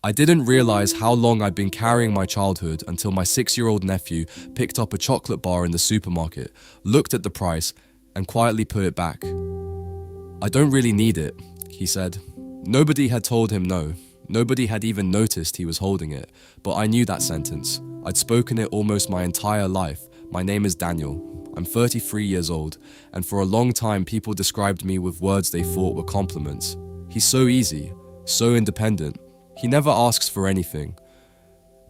I didn't realize how long I'd been carrying my childhood until my 6-year-old nephew picked up a chocolate bar in the supermarket, looked at the price, and quietly put it back. "I don't really need it," he said. Nobody had told him no. Nobody had even noticed he was holding it, but I knew that sentence. I'd spoken it almost my entire life. My name is Daniel. I'm 33 years old, and for a long time people described me with words they thought were compliments. He's so easy, so independent. He never asks for anything.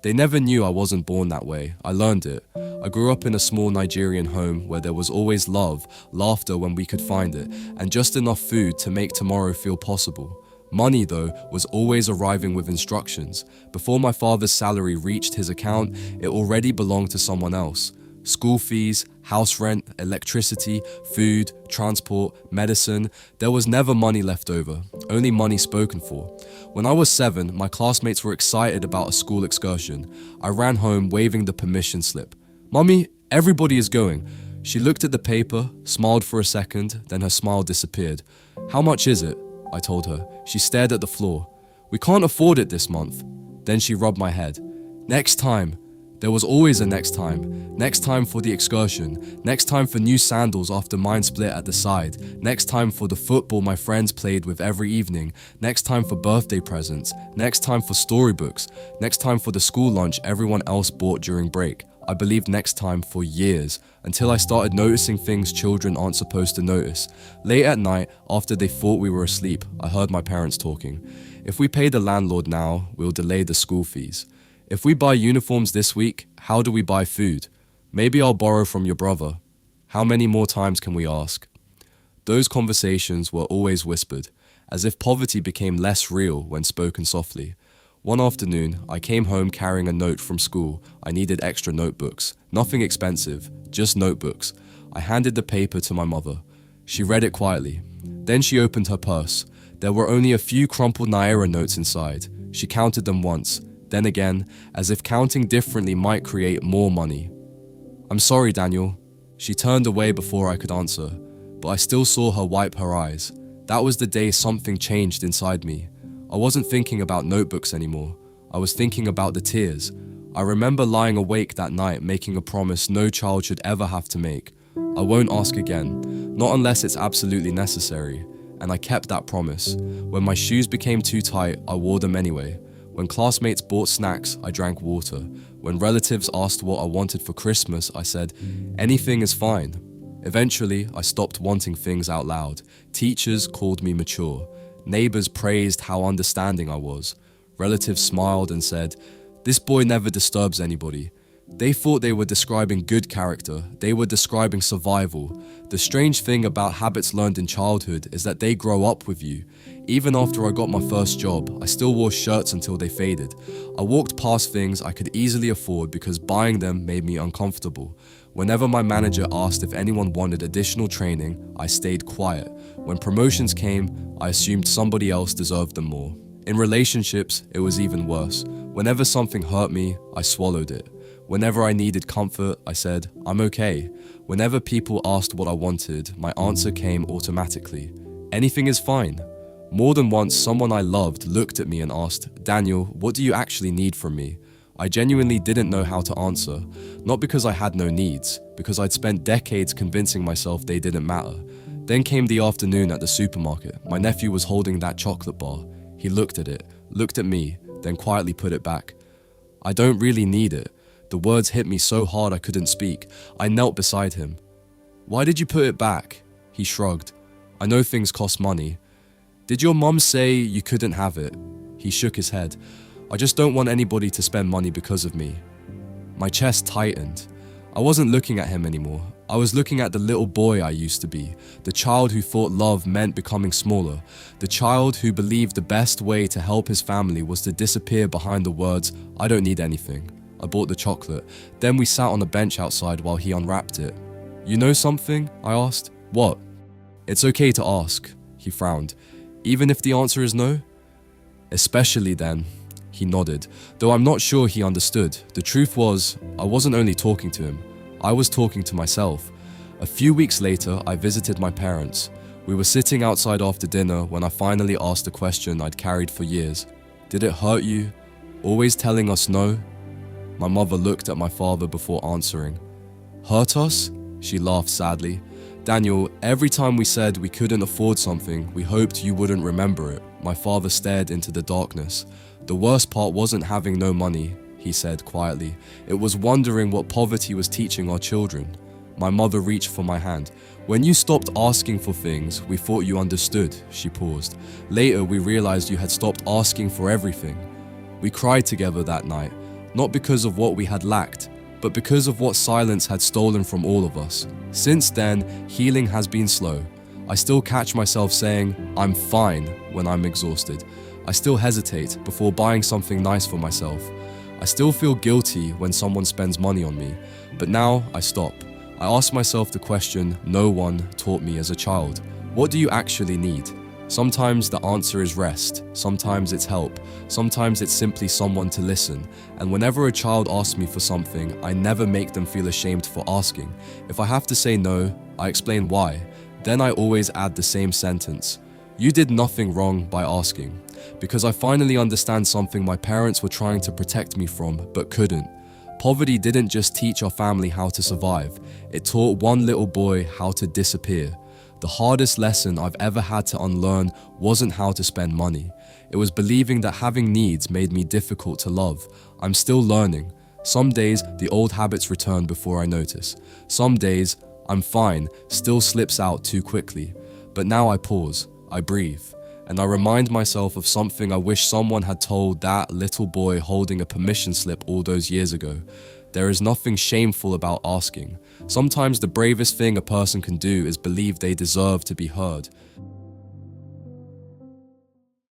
They never knew I wasn't born that way. I learned it. I grew up in a small Nigerian home where there was always love, laughter when we could find it, and just enough food to make tomorrow feel possible. Money, though, was always arriving with instructions. Before my father's salary reached his account, it already belonged to someone else. School fees, house rent, electricity, food, transport, medicine. There was never money left over, only money spoken for. When I was 7, my classmates were excited about a school excursion. I ran home waving the permission slip. "Mummy, everybody is going." She looked at the paper, smiled for a second, then her smile disappeared. "How much is it?" I told her. She stared at the floor. "We can't afford it this month." Then she rubbed my head. "Next time." There was always a next time. Next time for the excursion. Next time for new sandals after mine split at the side. Next time for the football my friends played with every evening. Next time for birthday presents. Next time for storybooks. Next time for the school lunch everyone else bought during break. I believed next time for years, until I started noticing things children aren't supposed to notice. Late at night, after they thought we were asleep, I heard my parents talking. "If we pay the landlord now, we'll delay the school fees. If we buy uniforms this week, how do we buy food? Maybe I'll borrow from your brother. How many more times can we ask?" Those conversations were always whispered, as if poverty became less real when spoken softly. One afternoon, I came home carrying a note from school. I needed extra notebooks. Nothing expensive, just notebooks. I handed the paper to my mother. She read it quietly. Then she opened her purse. There were only a few crumpled Naira notes inside. She counted them once, then again, as if counting differently might create more money. "I'm sorry, Daniel." She turned away before I could answer, but I still saw her wipe her eyes. That was the day something changed inside me. I wasn't thinking about notebooks anymore. I was thinking about the tears. I remember lying awake that night making a promise no child should ever have to make. I won't ask again, not unless it's absolutely necessary. And I kept that promise. When my shoes became too tight, I wore them anyway. When classmates bought snacks, I drank water. When relatives asked what I wanted for Christmas, I said, "Anything is fine." Eventually, I stopped wanting things out loud. Teachers called me mature. Neighbors praised how understanding I was. Relatives smiled and said, "This boy never disturbs anybody." They thought they were describing good character. They were describing survival. The strange thing about habits learned in childhood is that they grow up with you. Even after I got my first job, I still wore shirts until they faded. I walked past things I could easily afford because buying them made me uncomfortable. Whenever my manager asked if anyone wanted additional training, I stayed quiet. When promotions came, I assumed somebody else deserved them more. In relationships, it was even worse. Whenever something hurt me, I swallowed it. Whenever I needed comfort, I said, "I'm okay." Whenever people asked what I wanted, my answer came automatically. "Anything is fine." More than once, someone I loved looked at me and asked, "Daniel, what do you actually need from me?" I genuinely didn't know how to answer, not because I had no needs, because I'd spent decades convincing myself they didn't matter. Then came the afternoon at the supermarket. My nephew was holding that chocolate bar. He looked at it, looked at me, then quietly put it back. "I don't really need it." The words hit me so hard I couldn't speak. I knelt beside him. "Why did you put it back?" He shrugged. "I know things cost money." "Did your mum say you couldn't have it?" He shook his head. "I just don't want anybody to spend money because of me." My chest tightened. I wasn't looking at him anymore. I was looking at the little boy I used to be, the child who thought love meant becoming smaller, the child who believed the best way to help his family was to disappear behind the words, "I don't need anything." I bought the chocolate. Then we sat on a bench outside while he unwrapped it. "You know something?" I asked. "What?" "It's okay to ask," he frowned. "Even if the answer is no?" "Especially then." He nodded, though I'm not sure he understood. The truth was, I wasn't only talking to him, I was talking to myself. A few weeks later, I visited my parents. We were sitting outside after dinner when I finally asked a question I'd carried for years. "Did it hurt you? Always telling us no? My mother looked at my father before answering. Hurt us? She laughed sadly. Daniel, every time we said we couldn't afford something, we hoped you wouldn't remember it. My father stared into the darkness. The worst part wasn't having no money, he said quietly. It was wondering what poverty was teaching our children. My mother reached for my hand. When you stopped asking for things, we thought you understood, she paused. Later, we realized you had stopped asking for everything. We cried together that night, not because of what we had lacked, but because of what silence had stolen from all of us. Since then, healing has been slow. I still catch myself saying, I'm fine, when I'm exhausted. I still hesitate before buying something nice for myself. I still feel guilty when someone spends money on me, but now I stop. I ask myself the question no one taught me as a child. What do you actually need? Sometimes the answer is rest, sometimes it's help, sometimes it's simply someone to listen. And whenever a child asks me for something, I never make them feel ashamed for asking. If I have to say no, I explain why. Then I always add the same sentence. You did nothing wrong by asking. Because I finally understand something my parents were trying to protect me from, but couldn't. Poverty didn't just teach our family how to survive, it taught one little boy how to disappear. The hardest lesson I've ever had to unlearn wasn't how to spend money. It was believing that having needs made me difficult to love. I'm still learning. Some days, the old habits return before I notice. Some days, I'm fine, still slips out too quickly. But now I pause, I breathe, and I remind myself of something I wish someone had told that little boy holding a permission slip all those years ago. There is nothing shameful about asking. Sometimes the bravest thing a person can do is believe they deserve to be heard.